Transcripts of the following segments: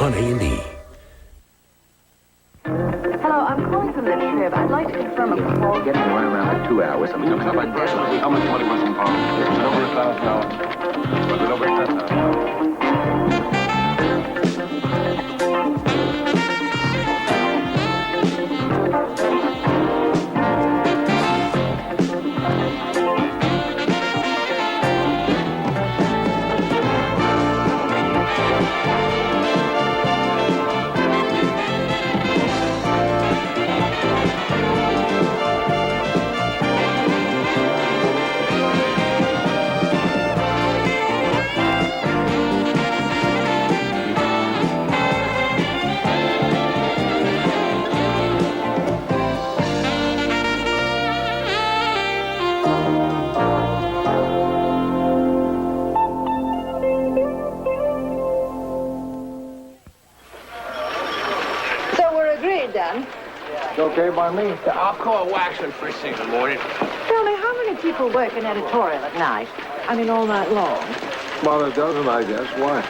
on A&E. Hello, I'm calling from the trip. I'd like to confirm a call. Getting right around 2 hours. I'm coming up on desk. How much money was involved? Was it over $1,000? Was it over $10,000? Okay by me. I'll call Waxman first thing in the morning. Tell me, how many people work in editorial at night? I mean, all night long. Well, a dozen, I guess. Why?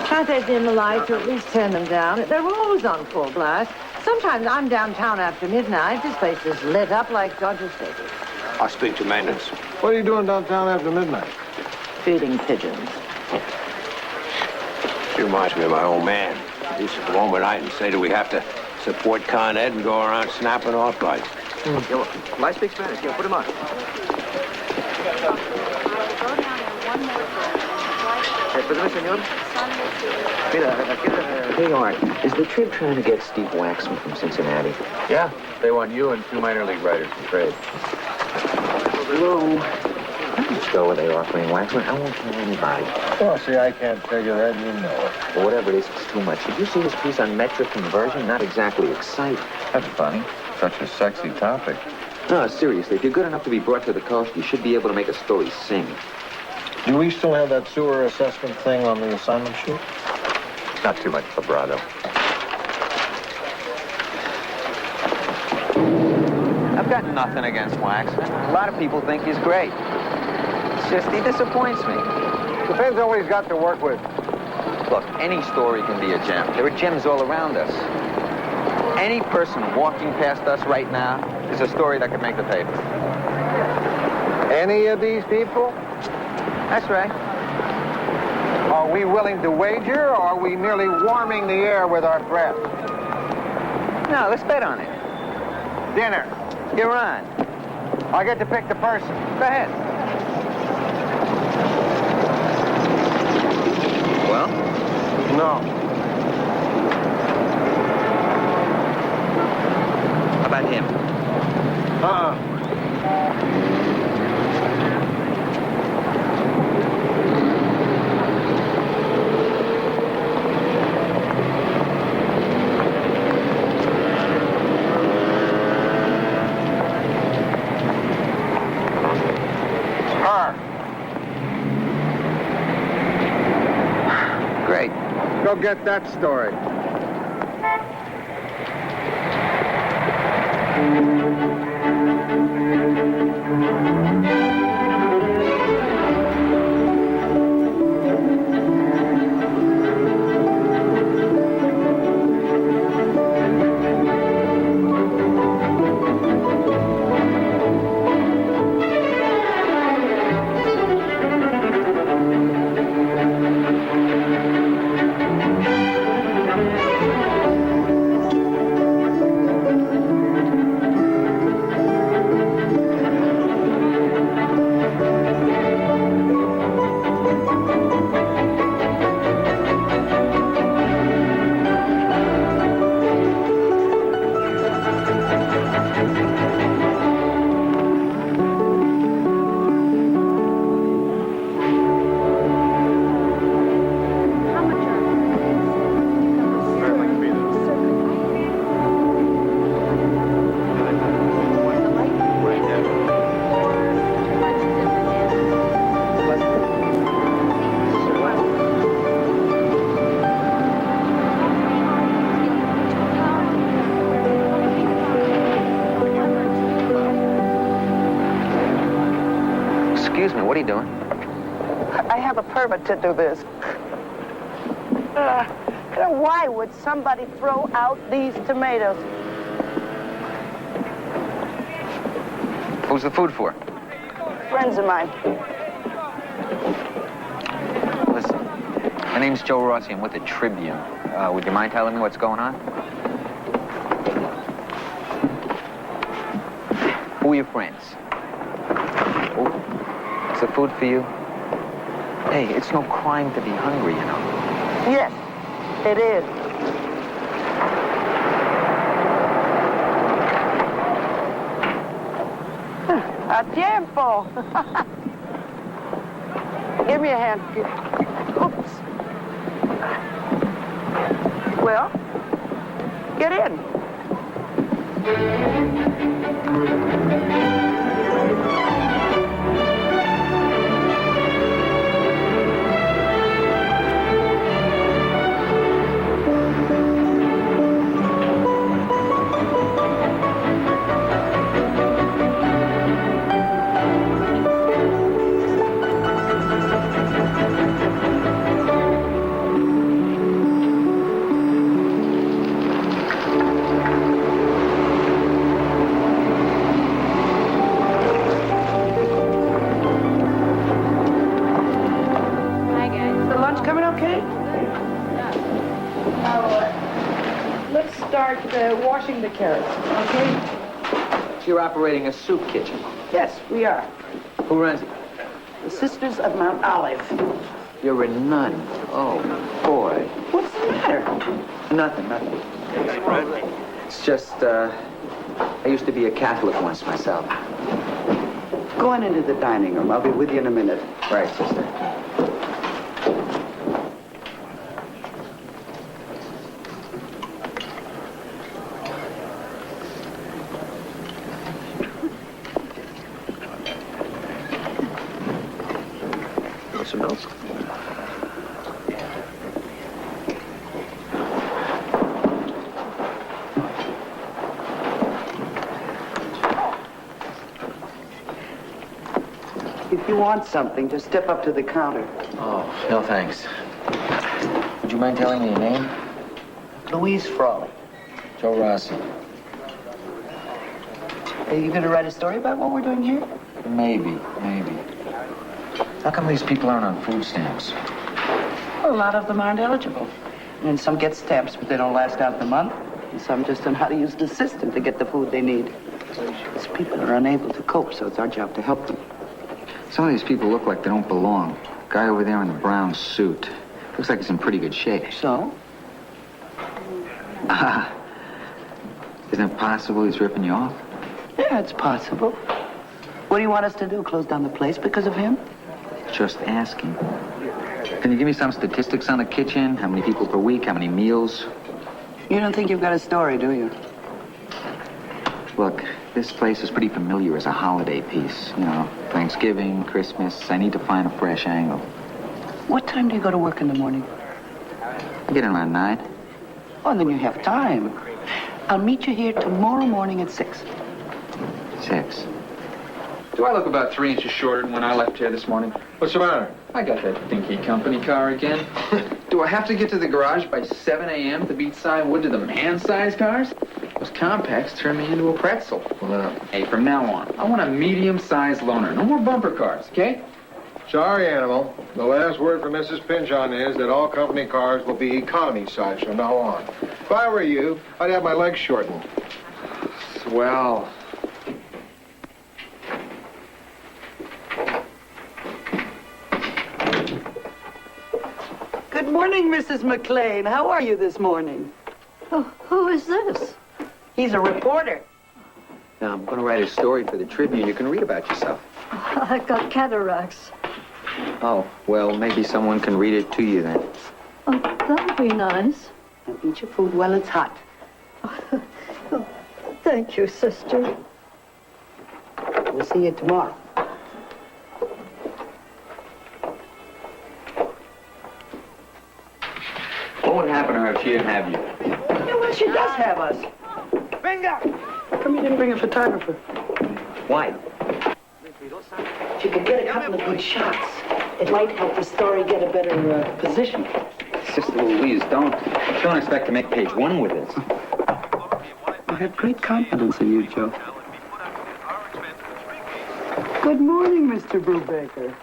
Can't they dim the lights or at least turn them down? They're always on full blast. Sometimes I'm downtown after midnight. This place is lit up like Dodger Stadium. I'll speak to maintenance. What are you doing downtown after midnight? Feeding pigeons. She reminds me of my old man. He used to come home at night and say that we have to support Con Ed and go around snapping off lights. Yo, I speak Spanish. Yo, put him on. Perdón, señor. Mira, hey, Art, is the trib trying to get Steve Waxman from Cincinnati? Yeah, they want you and 2 minor league writers to trade. Hello. How much dough are they offering Waxman? I won't tell anybody. Oh, see, I can't figure that. You know. But whatever it is, it's too much. Did you see his piece on metric conversion? Not exactly exciting. That's funny. Such a sexy topic. No, seriously, if you're good enough to be brought to the coast, you should be able to make a story sing. Do we still have that sewer assessment thing on the assignment sheet? Not too much vibrato. I've got nothing against Waxman. A lot of people think he's great. It's just he disappoints me. Depends on what he's got to work with. Look, any story can be a gem. There are gems all around us. Any person walking past us right now is a story that could make the paper. Any of these people? That's right. Are we willing to wager, or are we merely warming the air with our breath? No, let's bet on it. Dinner. You're on. I get to pick the person. Go ahead. Well? No. How about him? Great. Go get that story. Excuse me, what are you doing? I have a permit to do this. Now, why would somebody throw out these tomatoes? Who's the food for? Friends of mine. Listen, my name's Joe Rossi. I'm with the Tribune. Would you mind telling me what's going on? Who are your friends? Oh, is the food for you? Hey, it's no crime to be hungry, you know. Yes, it is. A tiempo. Give me a hand. Oops. Well, get in. Let's start washing the carrots, okay? You're operating a soup kitchen. Yes, we are. Who runs it? The Sisters of Mount Olive. You're a nun. Oh, boy. What's the matter? Nothing. It's just, I used to be a Catholic once myself. Go on into the dining room. I'll be with you in a minute. Right, sister. Some milk? If you want something, just step up to the counter. Oh, no thanks. Would you mind telling me your name? Louise Frawley. Joe Rossi. Are you going to write a story about what we're doing here? Maybe. How come these people aren't on food stamps? Well, a lot of them aren't eligible. And some get stamps, but they don't last out the month. And some just don't know how to use the system to get the food they need. These people are unable to cope, so it's our job to help them. Some of these people look like they don't belong. Guy over there in the brown suit. Looks like he's in pretty good shape. So? Isn't it possible he's ripping you off? Yeah, it's possible. What do you want us to do, close down the place because of him? Just asking. Can you give me some statistics on the kitchen? How many people per week? How many meals? You don't think you've got a story, do you? Look, this place is pretty familiar as a holiday piece. You know, Thanksgiving, Christmas. I need to find a fresh angle. What time do you go to work in the morning? I get in around 9. Oh, then you have time. I'll meet you here tomorrow morning at 6. 6. Do I look about 3 inches shorter than when I left here this morning? What's the matter? I got that dinky company car again. Do I have to get to the garage by 7 a.m. to beat Wood to the man-sized cars? Those compacts turn me into a pretzel. Hey, from now on, I want a medium-sized loaner. No more bumper cars, okay? Sorry, Animal. The last word from Mrs. Pinchon is that all company cars will be economy size from now on. If I were you, I'd have my legs shortened. Swell. Good morning, Mrs. McLean. How are you this morning? Oh, who is this? He's a reporter. Now, I'm going to write a story for the Tribune. You can read about yourself. I've got cataracts. Oh, well, maybe someone can read it to you then. Oh, that would be nice. Now, eat your food while it's hot. Oh, thank you, sister. We'll see you tomorrow. What would happen to her if she didn't have you? Yeah, well, she does have us. Bingo! How come you didn't bring a photographer? Why? If you could get a couple of good shots, it might help the story get a better position. Sister Louise, don't expect to make page 1 with it. I had great confidence in you, Joe. Good morning, Mr. Brubaker.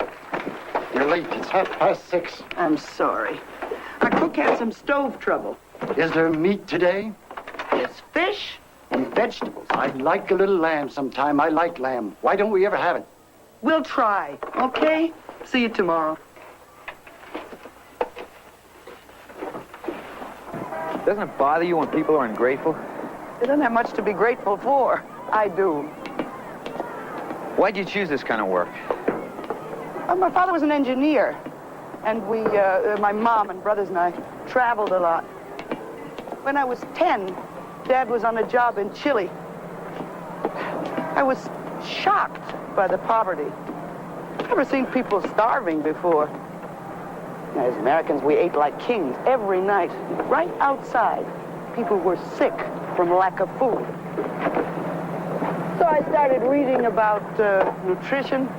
You're late. It's 6:30. I'm sorry. Our cook had some stove trouble. Is there meat today? There's fish and vegetables. I'd like a little lamb sometime. I like lamb. Why don't we ever have it? We'll try, okay? See you tomorrow. Doesn't it bother you when people are ungrateful? They don't have much to be grateful for. I do. Why'd you choose this kind of work? My father was an engineer, and my mom and brothers and I traveled a lot. When I was 10, Dad was on a job in Chile. I was shocked by the poverty. I've never seen people starving before. As Americans, we ate like kings every night. Right outside, people were sick from lack of food. So I started reading about nutrition,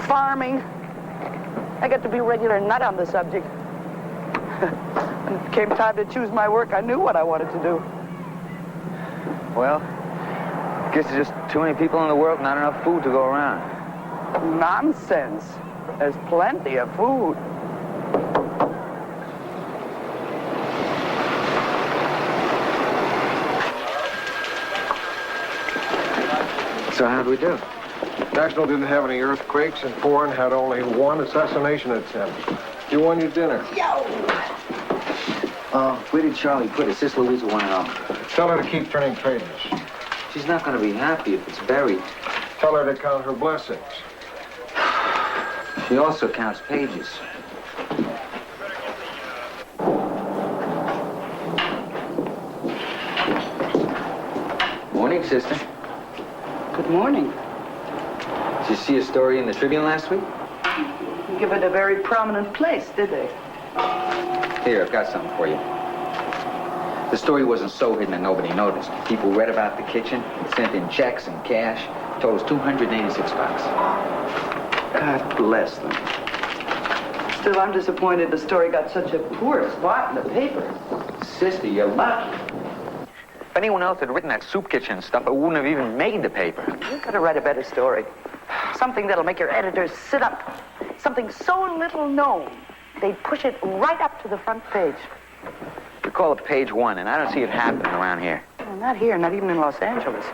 farming. I got to be a regular nut on the subject. When it came time to choose my work, I knew what I wanted to do. Well, guess there's just too many people in the world, not enough food to go around. Nonsense. There's plenty of food. So how'd we do? National didn't have any earthquakes, and foreign had only one assassination attempt. You won your dinner. Where did Charlie put it? Sister Louise will want to know. Tell her to keep turning pages. She's not going to be happy if it's buried. Tell her to count her blessings. She also counts pages. Morning, sister. Good morning. Did you see a story in the Tribune last week? Give it a very prominent place, did they? Here, I've got something for you. The story wasn't so hidden that nobody noticed. People read about the kitchen, sent in checks and cash. Total's $286. God bless them. Still, I'm disappointed the story got such a poor spot in the paper. Sister, you're lucky. If anyone else had written that soup kitchen stuff, it wouldn't have even made the paper. You've got to write a better story. Something that'll make your editors sit up. Something so little known, they'd push it right up to the front page. We call it page 1, and I don't see it happening around here. Well, not here, not even in Los Angeles.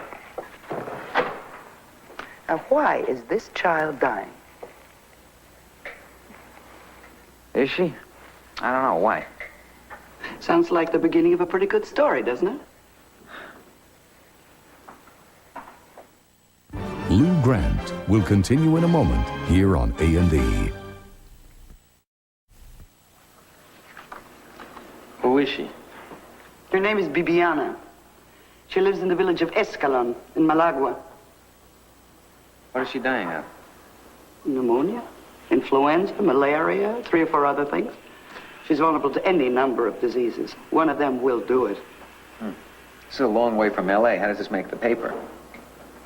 Now, why is this child dying? Is she? I don't know. Why? Sounds like the beginning of a pretty good story, doesn't it? Lou Grant will continue in a moment here on A&E. Who is she? Her name is Bibiana. She lives in the village of Escalon in Malagua. What is she dying of? Pneumonia, influenza, malaria, 3 or 4 other things. She's vulnerable to any number of diseases. One of them will do it. This is a long way from L.A. How does this make the paper?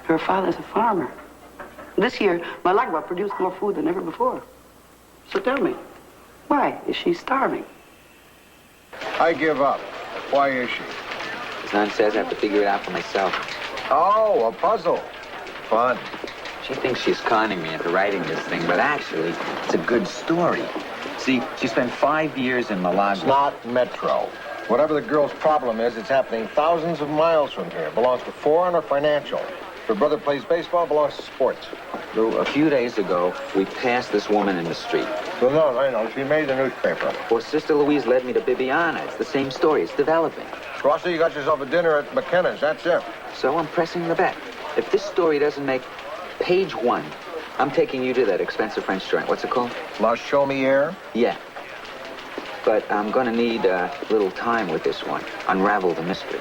Her father's a farmer. This year, Malagua produced more food than ever before. So tell me, why is she starving? I give up. Why is she? As Nan says, I have to figure it out for myself. Oh, a puzzle. Fun. She thinks she's conning me into writing this thing, but actually, it's a good story. See, she spent 5 years in Malagua. It's not Metro. Whatever the girl's problem is, it's happening thousands of miles from here. It belongs to foreign or financial. If her brother plays baseball, it belongs to sports. Lou, a few days ago, we passed this woman in the street. Well, no, I know. She made the newspaper. Well, Sister Louise led me to Bibiana. It's the same story. It's developing. Rossi, you got yourself a dinner at McKenna's. That's it. So I'm pressing the bet. If this story doesn't make page 1, I'm taking you to that expensive French joint. What's it called? La Chaumière? Yeah. But I'm going to need a little time with this one. Unravel the mystery.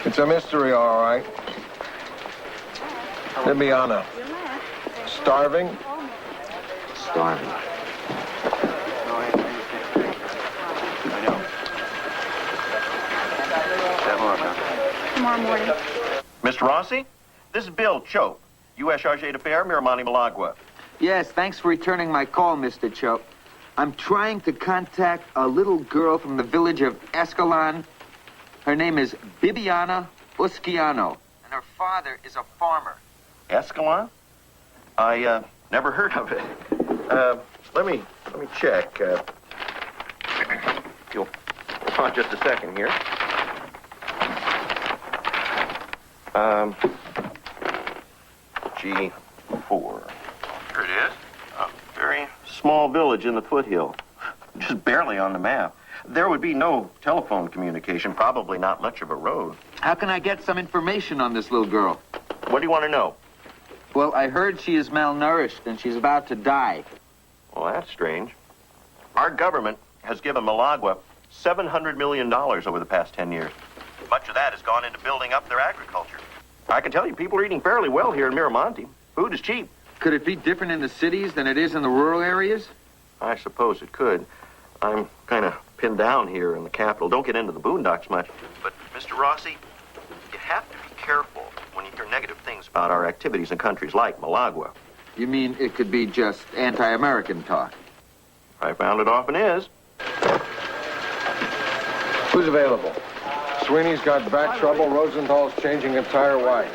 It's a mystery, all right. Bibiana. Starving? Starving. Tomorrow morning. Mr. Rossi, this is Bill Chope, U.S. Chargé d'Affaires, Miramani, Malagua. Yes, thanks for returning my call, Mr. Chope. I'm trying to contact a little girl from the village of Escalon. Her name is Bibiana Usquiano, and her father is a farmer. Escalon? I never heard of it. Let me check. You'll hold on just a second here. G4. Here it is. A very small village in the foothill. Just barely on the map. There would be no telephone communication, probably not much of a road. How can I get some information on this little girl? What do you want to know? Well, I heard she is malnourished and she's about to die. Well, that's strange. Our government has given Malagua $700 million over the past 10 years. Much of that has gone into building up their agriculture. I can tell you, people are eating fairly well here in Miramonte. Food is cheap. Could it be different in the cities than it is in the rural areas? I suppose it could. I'm kind of pinned down here in the capital. Don't get into the boondocks much. But, Mr. Rossi, you have to be careful when you hear negative things about our activities in countries like Malagua. You mean it could be just anti-American talk? I found it often is. Who's available? Sweeney's got back trouble. Rosenthal's changing a tire. Why?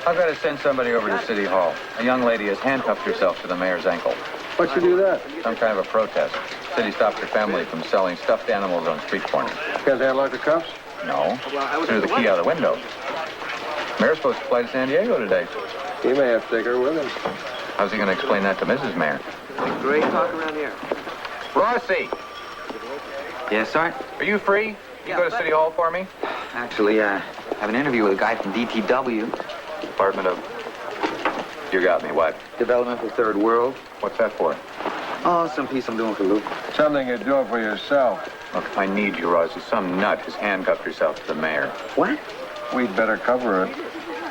I've got to send somebody over to City Hall. A young lady has handcuffed herself to the mayor's ankle. Why'd you do that? Some kind of a protest. City stopped her family from selling stuffed animals on street corners. Because they unlocked the cuffs? No. Threw the key out the window. Mayor's supposed to fly to San Diego today. He may have to take her with him. How's he going to explain that to Mrs. Mayor? Great talk around here. Rossi! Yes, sir? Are you free? You go to City Hall for me? Actually, I have an interview with a guy from DTW. Department of... You got me. What? Development for Third World. What's that for? Oh, some piece I'm doing for Luke. Something you're doing for yourself. Look, I need you, Rossi. Some nut has handcuffed herself to the mayor. What? We'd better cover it.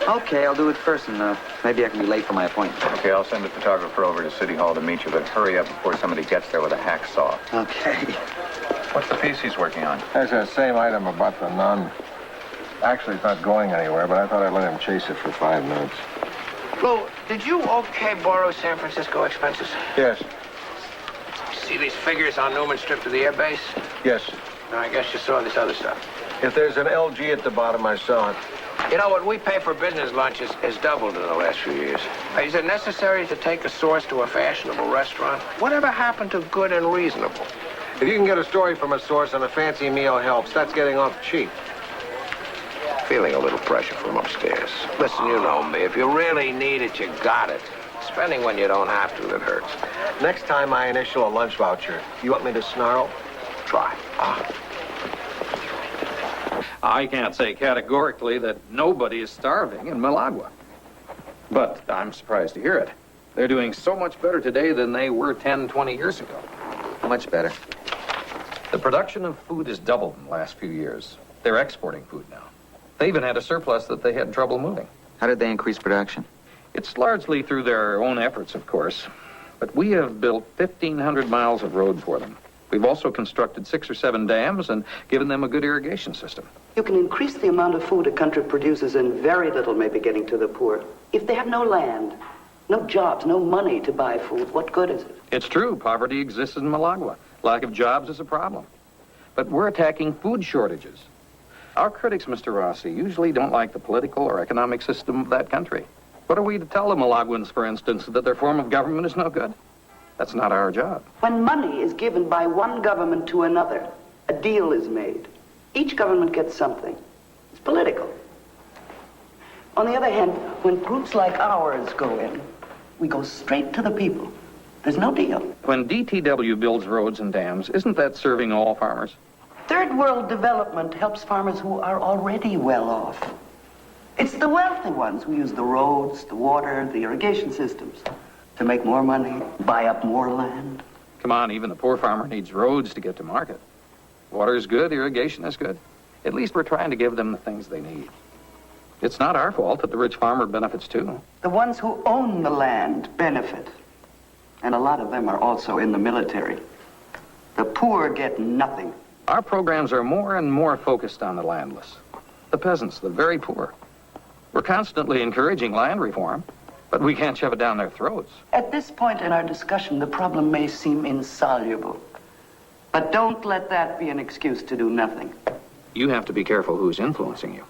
Okay, I'll do it first, and maybe I can be late for my appointment. Okay, I'll send a photographer over to City Hall to meet you, but hurry up before somebody gets there with a hacksaw. Okay. What's the piece he's working on? That's that same item about the nun. Actually, it's not going anywhere, but I thought I'd let him chase it for 5 minutes. Lou, did you borrow San Francisco expenses? Yes. See these figures on Newman's trip to the air base? Yes. I guess you saw this other stuff. If there's an LG at the bottom, I saw it. You know, what we pay for business lunches has doubled in the last few years. Is it necessary to take a source to a fashionable restaurant? Whatever happened to good and reasonable? If you can get a story from a source and a fancy meal helps, that's getting off cheap. Feeling a little pressure from upstairs. Listen, you know me. If you really need it, you got it. Spending when you don't have to, that hurts. Next time I initial a lunch voucher, you want me to snarl? Try. I can't say categorically that nobody is starving in Malagua. But I'm surprised to hear it. They're doing so much better today than they were 10, 20 years ago. How much better? The production of food has doubled in the last few years. They're exporting food now. They even had a surplus that they had trouble moving. How did they increase production? It's largely through their own efforts, of course. But we have built 1,500 miles of road for them. We've also constructed 6 or 7 dams and given them a good irrigation system. You can increase the amount of food a country produces and very little may be getting to the poor. If they have no land, no jobs, no money to buy food, what good is it? It's true, poverty exists in Malagua. Lack of jobs is a problem. But we're attacking food shortages. Our critics, Mr. Rossi, usually don't like the political or economic system of that country. What are we to tell the Malaguans, for instance, that their form of government is no good? That's not our job. When money is given by one government to another, a deal is made. Each government gets something. It's political. On the other hand, when groups like ours go in, we go straight to the people. There's no deal. When DTW builds roads and dams, isn't that serving all farmers? Third world development helps farmers who are already well off. It's the wealthy ones who use the roads, the water, the irrigation systems to make more money, buy up more land. Come on, even the poor farmer needs roads to get to market. Water is good, irrigation is good. At least we're trying to give them the things they need. It's not our fault that the rich farmer benefits too. The ones who own the land benefit. And a lot of them are also in the military. The poor get nothing. Our programs are more and more focused on the landless, the peasants, the very poor. We're constantly encouraging land reform, but we can't shove it down their throats. At this point in our discussion, the problem may seem insoluble. But don't let that be an excuse to do nothing. You have to be careful who's influencing you.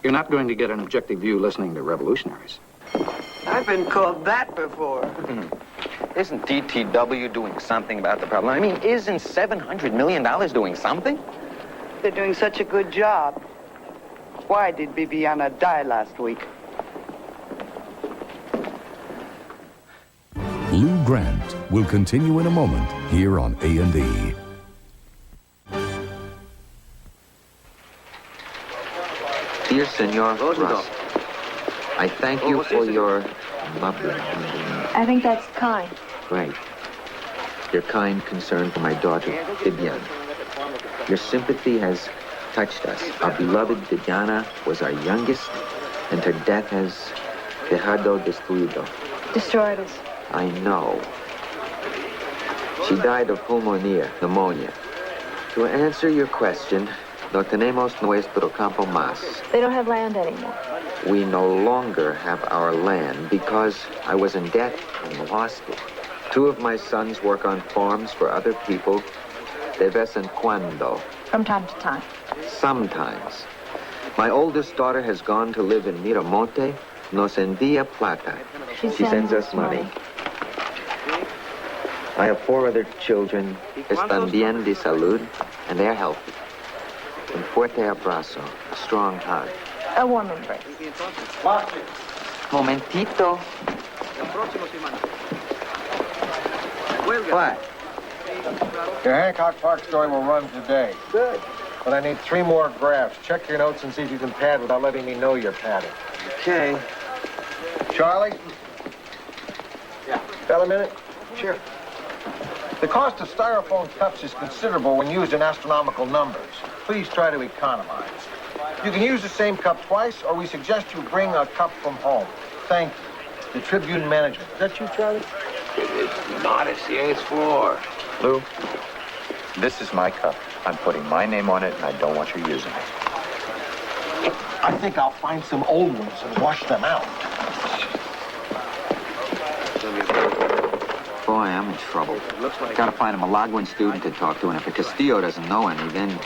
You're not going to get an objective view listening to revolutionaries. I've been called that before. Isn't DTW doing something about the problem? I mean, isn't $700 million doing something? They're doing such a good job. Why did Bibiana die last week? Lou Grant will continue in a moment here on A&E. Dear Senor Ross, I thank you for your lovely... I think that's kind. Great. Your kind concern for my daughter, Bibiana. Your sympathy has touched us. Our beloved Bibiana was our youngest, and her death has dejado destruido. Destroyed us. I know. She died of pneumonia. To answer your question, no tenemos nuestro campo más. They don't have land anymore. We no longer have our land because I was in debt and lost it. 2 of my sons work on farms for other people de vez en cuando. From time to time. Sometimes. My oldest daughter has gone to live in Miramonte. Nos envía plata. She sends us money. I have 4 other children. Están bien de salud, and they're healthy. Un fuerte abrazo. A strong hug. A warm embrace. Momentito. What? Your Hancock Park story will run today. Good. But I need 3 more graphs. Check your notes and see if you can pad without letting me know you're padding. Okay. Charlie? Yeah. Got a minute? Sure. The cost of styrofoam cups is considerable when used in astronomical numbers. Please try to economize. You can use the same cup twice, or we suggest you bring a cup from home. Thank you. The Tribune Management. Is that you, Charlie? It's not. It's the 8th floor. Lou, this is my cup. I'm putting my name on it, and I don't want you using it. I think I'll find some old ones and wash them out. Boy, I'm in trouble. Gotta find a Malaguan student to talk to, and if a Castillo doesn't know any, then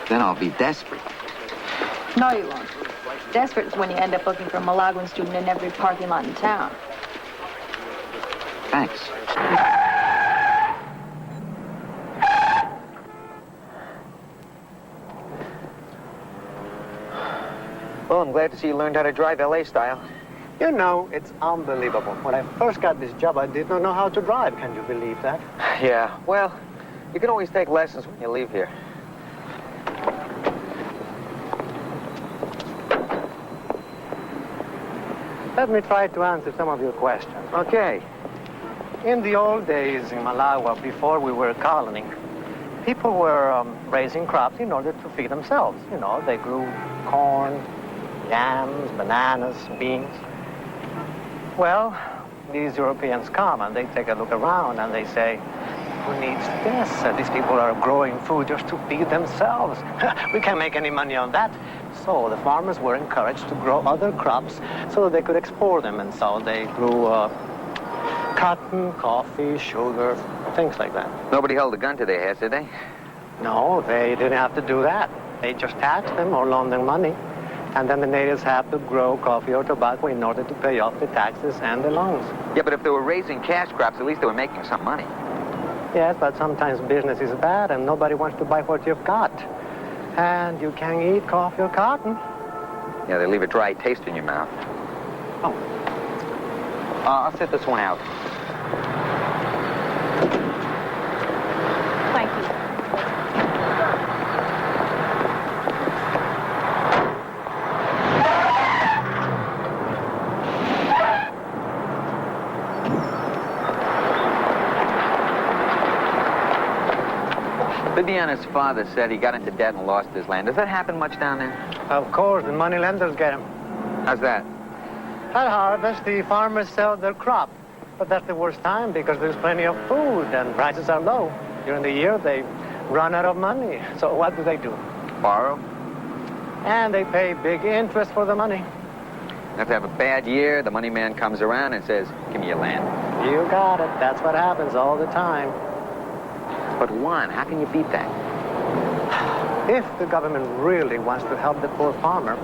I'll be desperate. No, you won't. Desperate is when you end up looking for a Malaguan student in every parking lot in town. Thanks. Well, I'm glad to see you learned how to drive LA style. You know, it's unbelievable. When I first got this job, I did not know how to drive. Can you believe that? Yeah, well, you can always take lessons when you leave here. Let me try to answer some of your questions. Okay. In the old days in Malawi, before we were a colony, people were raising crops in order to feed themselves. You know, they grew corn, yams, bananas, beans. Well, these Europeans come and they take a look around and they say, who needs this? These people are growing food just to feed themselves. We can't make any money on that. So the farmers were encouraged to grow other crops so that they could export them. And so they grew cotton, coffee, sugar, things like that. Nobody held a gun to their heads, did they? No, they didn't have to do that. They just taxed them or loaned them money. And then the natives have to grow coffee or tobacco in order to pay off the taxes and the loans. Yeah, but if they were raising cash crops, at least they were making some money. Yes, but sometimes business is bad and nobody wants to buy what you've got. And you can eat coffee or cotton. Yeah, they leave a dry taste in your mouth. Oh. I'll set this one out. Thank you. Bibiana's father said he got into debt and lost his land. Does that happen much down there? Of course, the money lenders get them. How's that? At harvest, the farmers sell their crop. But that's the worst time because there's plenty of food and prices are low. During the year, they run out of money. So what do? Borrow? And they pay big interest for the money. You have to have a bad year, the money man comes around and says, give me your land. You got it. That's what happens all the time. But one, how can you beat that? If the government really wants to help the poor farmer,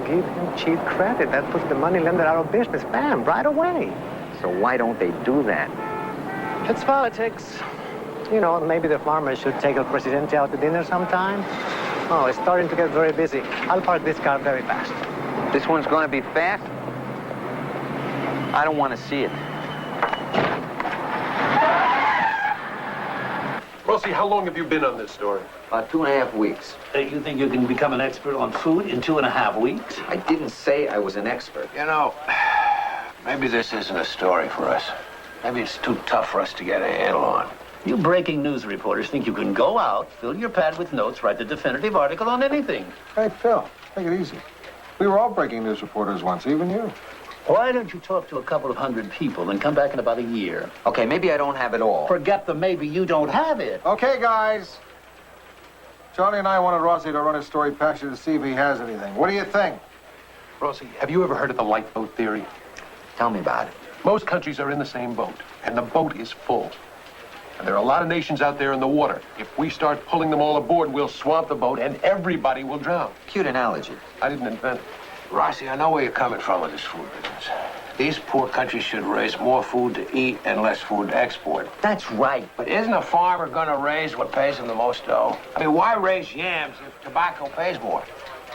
give him cheap credit. That puts the money lender out of business. Bam, right away. So why don't they do that? It's politics. You know, maybe the farmer should take El Presidente out to dinner sometime. Oh, it's starting to get very busy. I'll park this car very fast. This one's going to be fast? I don't want to see it. Rossi, how long have you been on this story? About 2.5 weeks. You think you can become an expert on food in 2.5 weeks? I didn't say I was an expert. You know, maybe this isn't a story for us. Maybe it's too tough for us to get a handle on. You breaking news reporters think you can go out, fill your pad with notes, write the definitive article on anything. Hey, Phil, take it easy. We were all breaking news reporters once, even you. Why don't you talk to a couple of hundred people and come back in about a year? Okay, maybe I don't have it all. Forget the maybe you don't have it. Okay, guys. Charlie and I wanted Rossi to run a story past you to see if he has anything. What do you think? Rossi, have you ever heard of the lifeboat theory? Tell me about it. Most countries are in the same boat, and the boat is full. And there are a lot of nations out there in the water. If we start pulling them all aboard, we'll swamp the boat, and everybody will drown. Cute analogy. I didn't invent it. Rossi, I know where you're coming from with this food business. These poor countries should raise more food to eat and less food to export. That's right. But isn't a farmer going to raise what pays him the most dough? I mean, why raise yams if tobacco pays more?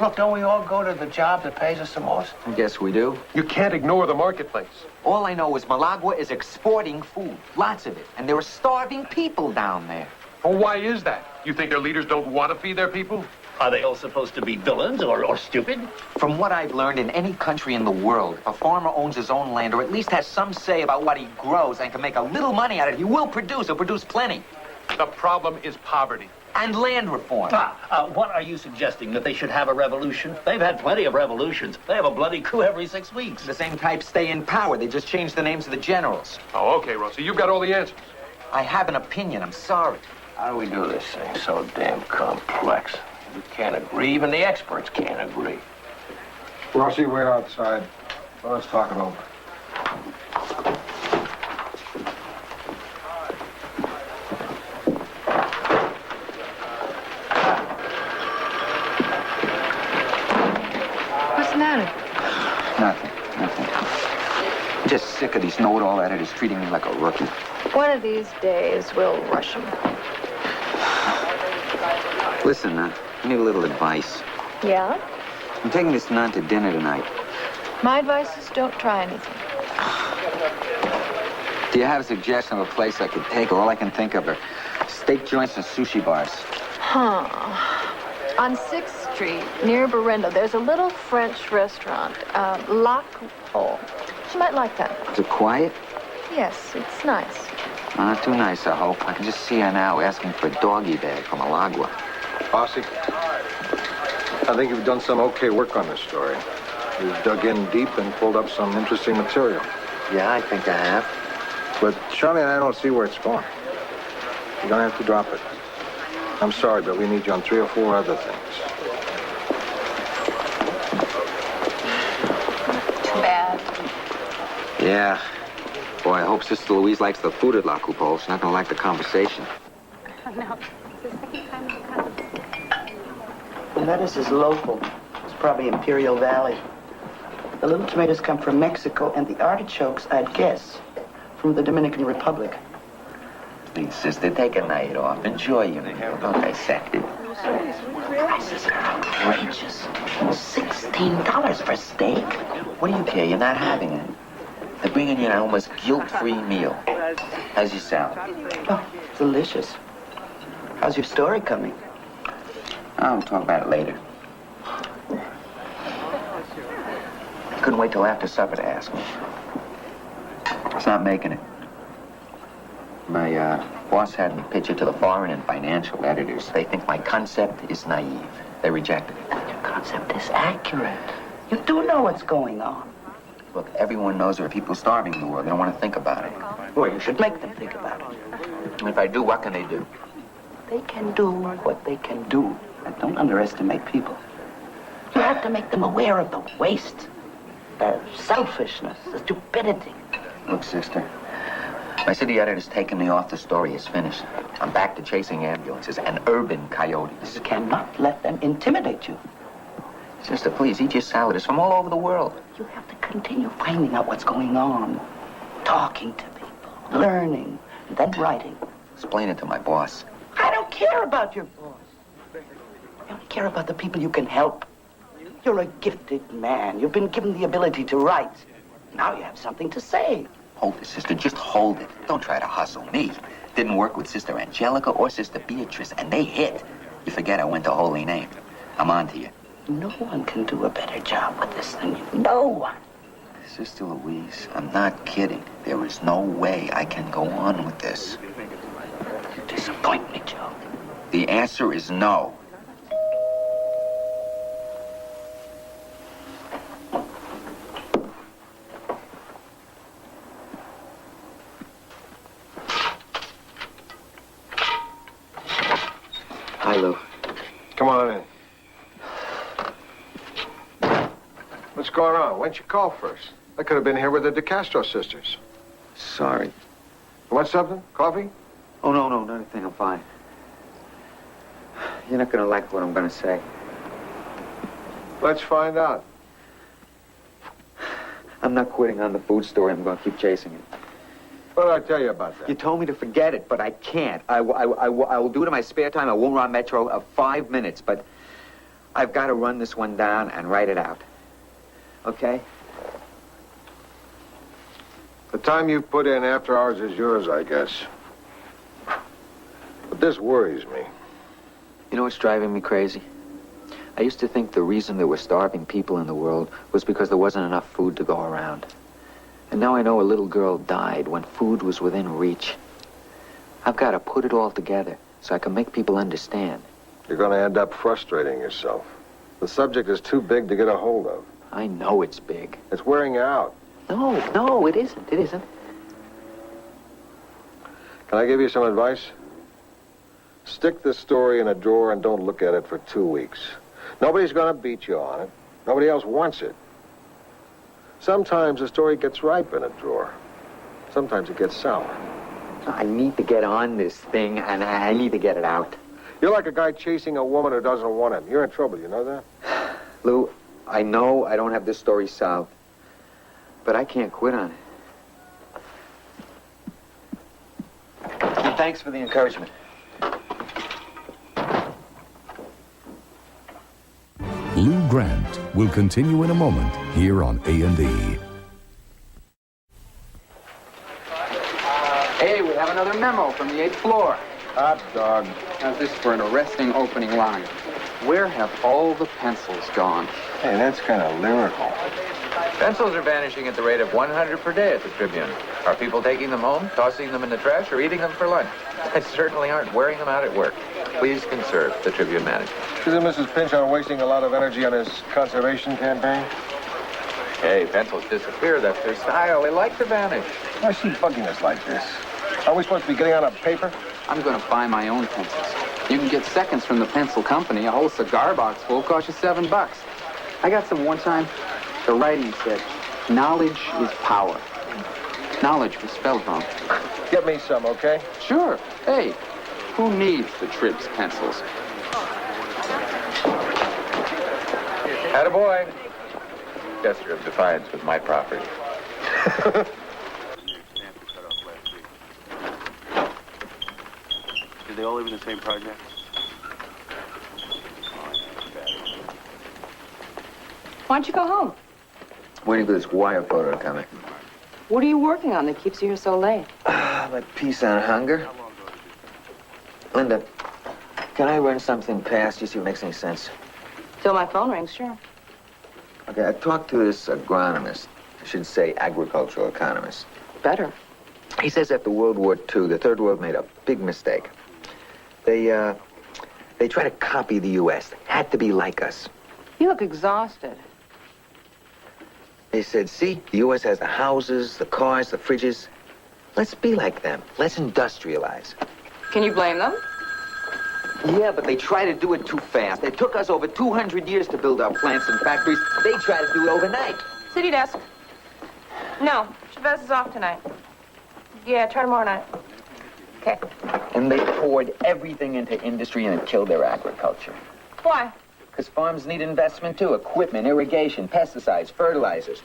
Look, don't we all go to the job that pays us the most? Yes, we do. You can't ignore the marketplace. All I know is Malagua is exporting food. Lots of it. And there are starving people down there. Well, why is that? You think their leaders don't want to feed their people? Are they all supposed to be villains or stupid? From what I've learned, in any country in the world, if a farmer owns his own land or at least has some say about what he grows and can make a little money out of it, he will produce. He'll produce plenty. The problem is poverty. And land reform. What are you suggesting? That they should have a revolution? They've had plenty of revolutions. They have a bloody coup every 6 weeks. The same types stay in power. They just change the names of the generals. Oh, okay, Rossi. You've got all the answers. I have an opinion. I'm sorry. How do we do this thing? So damn complex. We can't agree. Even the experts can't agree. Rossi, wait outside. Let's talk it over. What's the matter? Nothing. I'm just sick of these know-it-all editors treating me like a rookie. One of these days, we'll rush them. Listen, I need a little advice. Yeah? I'm taking this nun to dinner tonight. My advice is don't try anything. Do you have a suggestion of a place I could take? All I can think of are steak joints and sushi bars. Huh. On 6th Street, near Berenda, there's a little French restaurant, La Coupole. You might like that. Is it quiet? Yes, it's nice. Not too nice, I hope. I can just see her now asking for a doggy bag from Malagua. Rossi, I think you've done some okay work on this story. You've dug in deep and pulled up some interesting material. Yeah, I think I have. But Charlie and I don't see where it's going. You don't have to drop it. I'm sorry, but we need you on 3 or 4 other things. Too bad. Yeah. Boy, I hope Sister Louise likes the food at La Coupole. She's not going to like the conversation. No, it's the second time I've come. The lettuce is local. It's probably Imperial Valley. The little tomatoes come from Mexico, and the artichokes, I'd guess, from the Dominican Republic. Please, sister, take a night off. Enjoy your meal. Don't dissect it. Prices are outrageous. $16 for steak. What do you care? You're not having it. They're bringing you an almost guilt-free meal. How's your salad? Oh, delicious. How's your story coming? I'll talk about it later. Couldn't wait till after supper to ask me. It's not making it. My boss had me pitch it to the foreign and financial editors. They think my concept is naive. They rejected it. Your concept is accurate. You do know what's going on. Look, everyone knows there are people starving in the world. They don't want to think about it. Well, you should make them think about it. And if I do, what can they do? They can do what they can do. And don't underestimate people. You have to make them aware of the waste, the selfishness, the stupidity. Look, sister, My city editor's taken me off. The story is finished. I'm back to chasing ambulances and urban coyotes. You cannot let them intimidate you. Sister, please, eat your salad. It's from all over the world. You have to continue finding out what's going on, talking to people, learning, and then writing. Explain it to my boss. I don't care about your boss. I only care about the people you can help. You're a gifted man. You've been given the ability to write. Now you have something to say. Hold it, sister. Just hold it. Don't try to hustle me. Didn't work with Sister Angelica or Sister Beatrice, and they hit. You forget I went to Holy Name. I'm on to you. No one can do a better job with this than you. No one. Sister Louise, I'm not kidding. There is no way I can go on with this. You disappoint me, Joe. The answer is no. Hi, Lou. Come on in. What's going on? Why didn't you call first? I could have been here with the DeCastro sisters. Sorry. You want something? Coffee? Oh, no, not a thing. I'm fine. You're not gonna like what I'm gonna say. Let's find out. I'm not quitting on the food story. I'm gonna keep chasing it. What did I tell you about that? You told me to forget it, but I can't. I will do it in my spare time. I won't run Metro 5 minutes, but I've got to run this one down and write it out. Okay? The time you put in after hours is yours, I guess. But this worries me. You know what's driving me crazy? I used to think the reason there were starving people in the world was because there wasn't enough food to go around. And now I know a little girl died when food was within reach. I've got to put it all together so I can make people understand. You're going to end up frustrating yourself. The subject is too big to get a hold of. I know it's big. It's wearing you out. No, it isn't. It isn't. Can I give you some advice? Stick this story in a drawer and don't look at it for 2 weeks. Nobody's going to beat you on it. Nobody else wants it. Sometimes a story gets ripe in a drawer. Sometimes it gets sour. I need to get on this thing, and I need to get it out. You're like a guy chasing a woman who doesn't want him. You're in trouble, you know that? Lou, I know I don't have this story solved, but I can't quit on it. And thanks for the encouragement. Lou Grant will continue in a moment here on A&E. Hey, we have another memo from the 8th floor. Hot dog. How's this for an arresting opening line? Where have all the pencils gone? Hey, that's kind of lyrical. Pencils are vanishing at the rate of 100 per day at the Tribune. Are people taking them home, tossing them in the trash, or eating them for lunch? They certainly aren't wearing them out at work. Please conserve, the Tribune manager. Isn't Mrs. Pinchon wasting a lot of energy on his conservation campaign? Hey, pencils disappear. That's their style. They like to vanish. Why is she bugging us like this? Are we supposed to be getting on a paper? I'm going to buy my own pencils. You can get seconds from the pencil company. A whole cigar box full costs you $7. I got some one time. The writing said, knowledge is power. Knowledge was spelled wrong. Get me some, okay? Sure. Hey, who needs the Trib's pencils? Attaboy. Gesture of defiance with my property. Do they all live in the same project? Why don't you go home? Waiting for this wire photo to come in. What are you working on that keeps you here so late? My piece on hunger. Linda, can I run something past you, see if it makes any sense? Till my phone rings, sure. Okay, I talked to this agronomist. I should say agricultural economist. Better. He says after World War II, the Third World made a big mistake. They try to copy the U.S. They had to be like us. You look exhausted. They said, see, the U.S. has the houses, the cars, the fridges. Let's be like them. Let's industrialize. Can you blame them? Yeah, but they try to do it too fast. It took us over 200 years to build our plants and factories. They try to do it overnight. City desk. No, Chavez is off tonight. Yeah, try tomorrow night. Okay. And they poured everything into industry and it killed their agriculture. Why? Because farms need investment too. Equipment, irrigation, pesticides, fertilizers.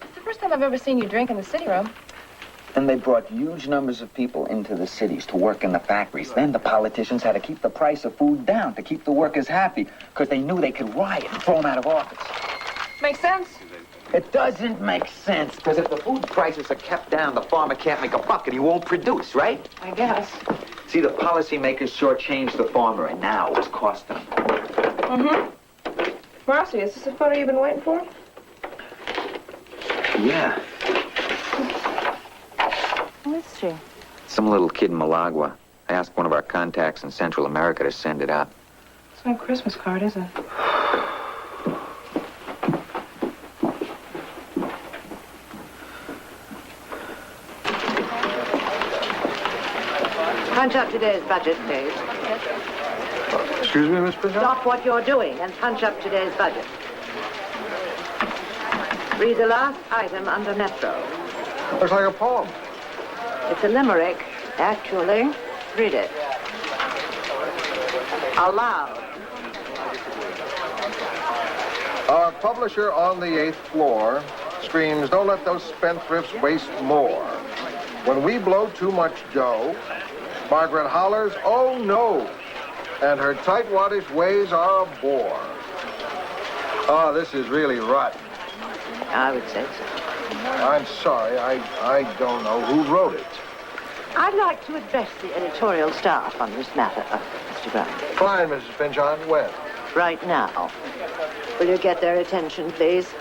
It's the first time I've ever seen you drink in the city room. And they brought huge numbers of people into the cities to work in the factories. Then the politicians had to keep the price of food down to keep the workers happy because they knew they could riot and throw them out of office. Makes sense? It doesn't make sense because if the food prices are kept down, the farmer can't make a buck and he won't produce, right? I guess. See, the policymakers shortchanged the farmer and now it's costing them. Mm-hmm. Marcy, is this the photo you've been waiting for? Yeah. Who is she? Some little kid in Malagua. I asked one of our contacts in Central America to send it up. It's no Christmas card, is it? Punch up today's budget, please. Excuse me, Miss Pinchot? Stop what you're doing and punch up today's budget. Read the last item under Metro. Looks like a poem. It's a limerick, actually. Read it. Aloud. Our publisher on the 8th floor screams, "Don't let those spendthrifts waste more." When we blow too much dough, Margaret hollers, "Oh no!" And her tightwaddish ways are a bore. Oh, this is really rotten. I would say so. I'm sorry, I don't know who wrote it. I'd like to address the editorial staff on this matter, Mr. Brown. Fine, Mrs. Pinchon. When? Right now. Will you get their attention, please?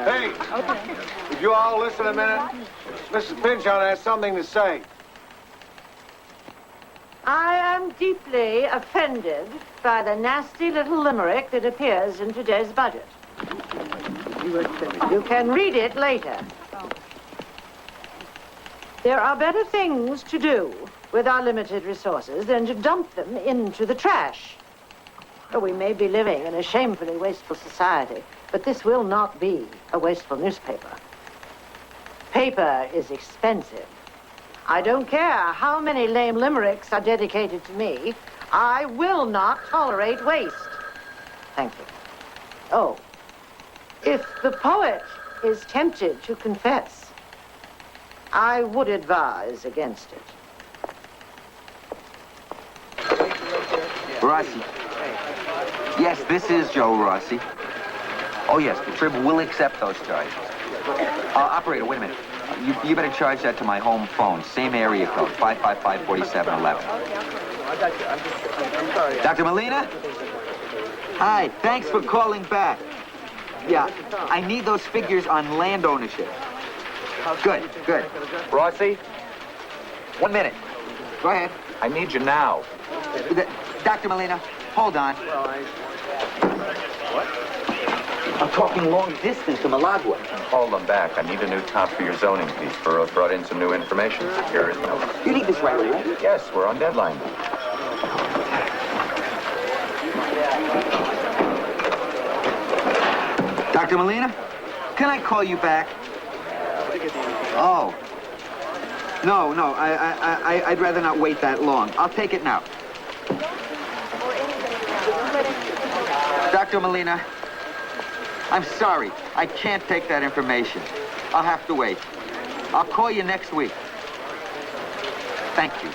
Hey, would you all listen a minute? Mrs. Pinchon has something to say. I am deeply offended by the nasty little limerick that appears in today's budget. You can read it later. There are better things to do with our limited resources than to dump them into the trash. We may be living in a shamefully wasteful society, but this will not be a wasteful newspaper. Paper is expensive. I don't care how many lame limericks are dedicated to me. I will not tolerate waste. Thank you. Oh, if the poet is tempted to confess, I would advise against it. Rossi. Yes, this is Joe Rossi. Oh, yes, the Trib will accept those charges. Operator, wait a minute. You better charge that to my home phone. Same area code, 555-4711. Dr. Molina? Hi, thanks for calling back. Yeah, I need those figures on land ownership. Good, good. Rossi? 1 minute. Go ahead. I need you now. Dr. Molina, hold on. I'm talking long distance to Malagua. Hold them back. I need a new top for your zoning piece. Burroughs brought in some new information. Here is no. You need this right away? Yes, we're on deadline. Dr. Molina, can I call you back? Oh. No, I'd rather not wait that long. I'll take it now. Dr. Molina, I'm sorry. I can't take that information. I'll have to wait. I'll call you next week. Thank you.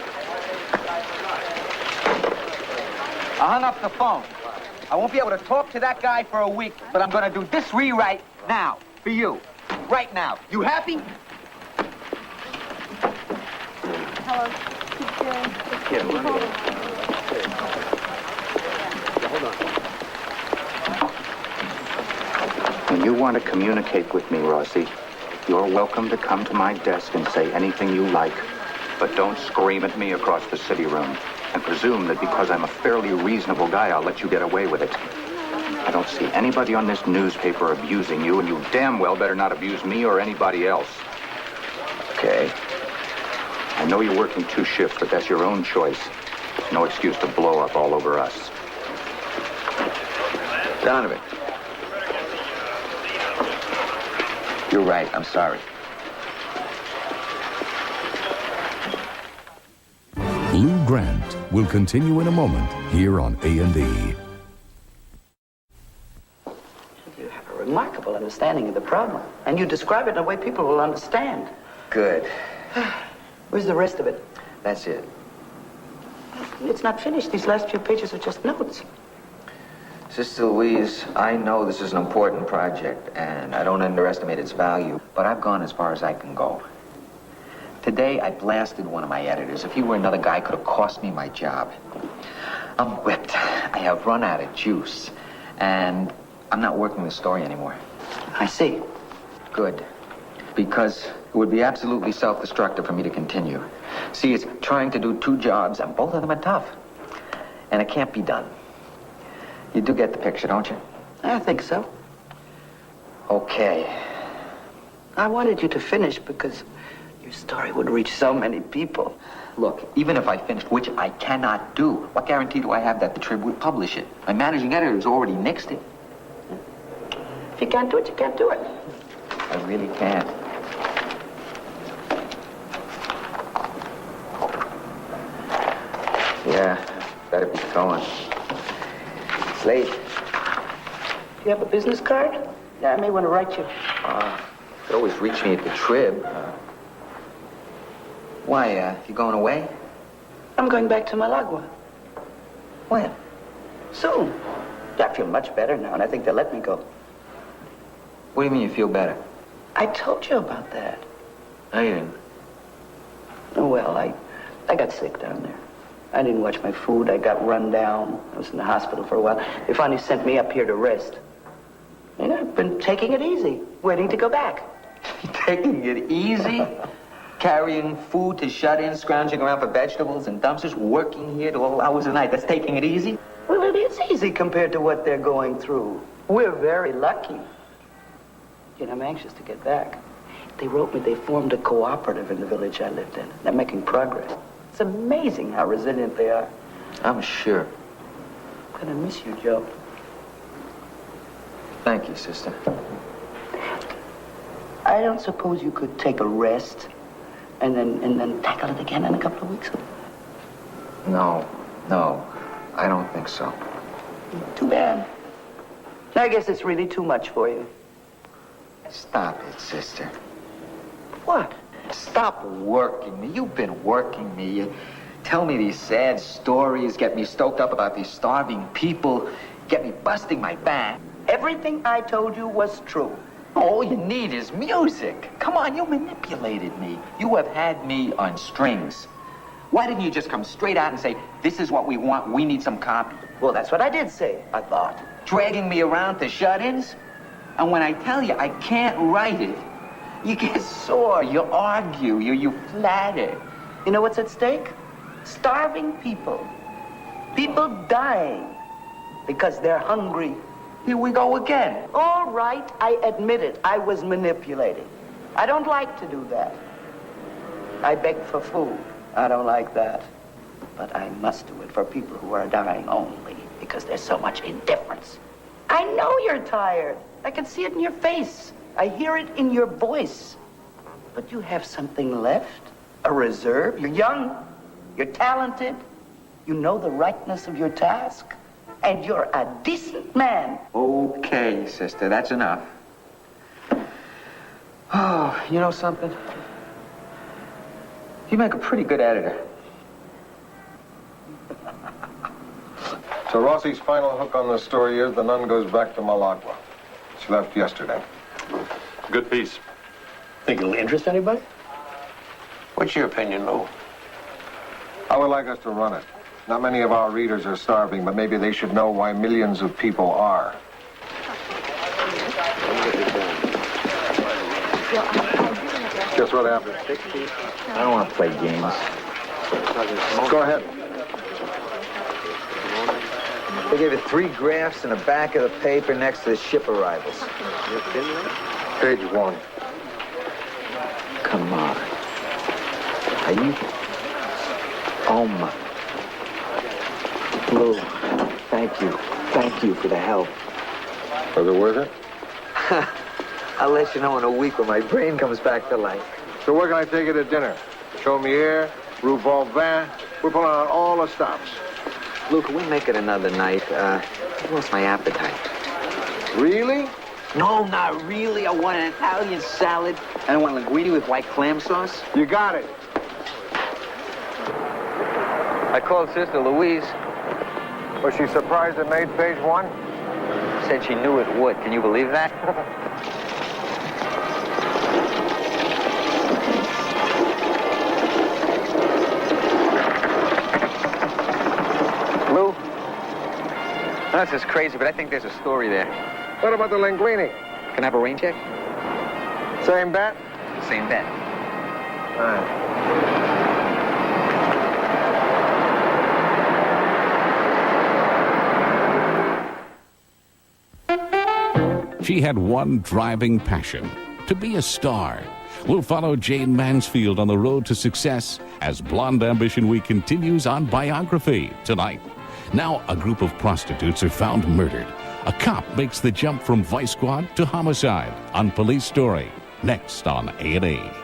I hung up the phone. I won't be able to talk to that guy for a week, but I'm going to do this rewrite now, for you. Right now. You happy? Hello. Hold on. When you want to communicate with me, Rossi, you're welcome to come to my desk and say anything you like, but don't scream at me across the city room and presume that because I'm a fairly reasonable guy, I'll let you get away with it. I don't see anybody on this newspaper abusing you, and you damn well better not abuse me or anybody else. Okay. I know you're working 2 shifts, but that's your own choice. No excuse to blow up all over us. Donovan. You're right. I'm sorry. Lou Grant will continue in a moment here on A&E. You have a remarkable understanding of the problem, and you describe it in a way people will understand. Good. Where's the rest of it? That's it. It's not finished. These last few pages are just notes. Sister Louise, I know this is an important project, and I don't underestimate its value, but I've gone as far as I can go. Today, I blasted one of my editors. If he were another guy, it could have cost me my job. I'm whipped. I have run out of juice, and I'm not working the story anymore. I see. Good. Because it would be absolutely self-destructive for me to continue. See, it's trying to do two jobs, and both of them are tough. And it can't be done. You do get the picture, don't you? I think so. Okay. I wanted you to finish because your story would reach so many people. Look, even if I finished, which I cannot do, what guarantee do I have that the Trib would publish it? My managing editor has already nixed it. If you can't do it, you can't do it. I really can't. Yeah, better be going. It's late. Do you have a business card? Yeah, I may want to write you. You could always reach me at the Trib. Why, you going away? I'm going back to Malagua. When? Soon. I feel much better now, and I think they'll let me go. What do you mean you feel better? I told you about that. I didn't. Oh, well, I got sick down there. I didn't watch my food. I got run down. I was in the hospital for a while. They finally sent me up here to rest. And I've been taking it easy, waiting to go back. Taking it easy? Carrying food to shut-ins, scrounging around for vegetables and dumpsters, working here to all hours of the night. That's taking it easy? Well, it is easy compared to what they're going through. We're very lucky. You know, I'm anxious to get back. They wrote me they formed a cooperative in the village I lived in. They're making progress. It's amazing how resilient they are. I'm sure. I'm gonna miss you, Joe. Thank you, sister. I don't suppose you could take a rest and then tackle it again in a couple of weeks? No, I don't think so. Too bad. I guess it's really too much for you. Stop it, sister. What? Stop working me. You've been working me. You tell me these sad stories, get me stoked up about these starving people, get me busting my back. Everything I told you was true. All you need is music. Come on, you manipulated me. You have had me on strings. Why didn't you just come straight out and say, this is what we want, we need some copy? Well, that's what I did say, I thought. Dragging me around to shut-ins? And when I tell you I can't write it, you get sore, you argue, you flatter. You know what's at stake? Starving people. People dying because they're hungry. Here we go again. All right, I admit it. I was manipulating. I don't like to do that. I beg for food. I don't like that. But I must do it for people who are dying only because there's so much indifference. I know you're tired. I can see it in your face. I hear it in your voice. But you have something left, a reserve. You're young. You're talented. You know the rightness of your task. And you're a decent man. Okay, sister, that's enough. Oh, you know something? You make a pretty good editor. So Rossi's final hook on the story is the nun goes back to Malagua. She left yesterday. Good piece. Think it'll interest anybody? What's your opinion, Lou? I would like us to run it. Not many of our readers are starving, but maybe they should know why millions of people are. Guess what happened? I don't want to play games. Go ahead. They gave it 3 graphs in the back of the paper next to the ship arrivals. Page 1. Come on. Are you... Oh, my... Lou, thank you. Thank you for the help. Was it worth it? I'll let you know in a week when my brain comes back to life. So where can I take you to dinner? Chaumière, Rue Vauvin. We're pulling out all the stops. Lou, can we make it another night? I've lost my appetite. Really? No, not really. I want an Italian salad. And I want linguine with white clam sauce. You got it. I called Sister Louise. Was she surprised it made page 1? Said she knew it would. Can you believe that? Lou? That's just crazy, but I think there's a story there. What about the linguine? Can I have a rain check? Same bet? Same bet. All right. She had one driving passion, to be a star. We'll follow Jane Mansfield on the road to success as Blonde Ambition Week continues on Biography tonight. Now, a group of prostitutes are found murdered. A cop makes the jump from vice squad to homicide on Police Story. Next on A&E.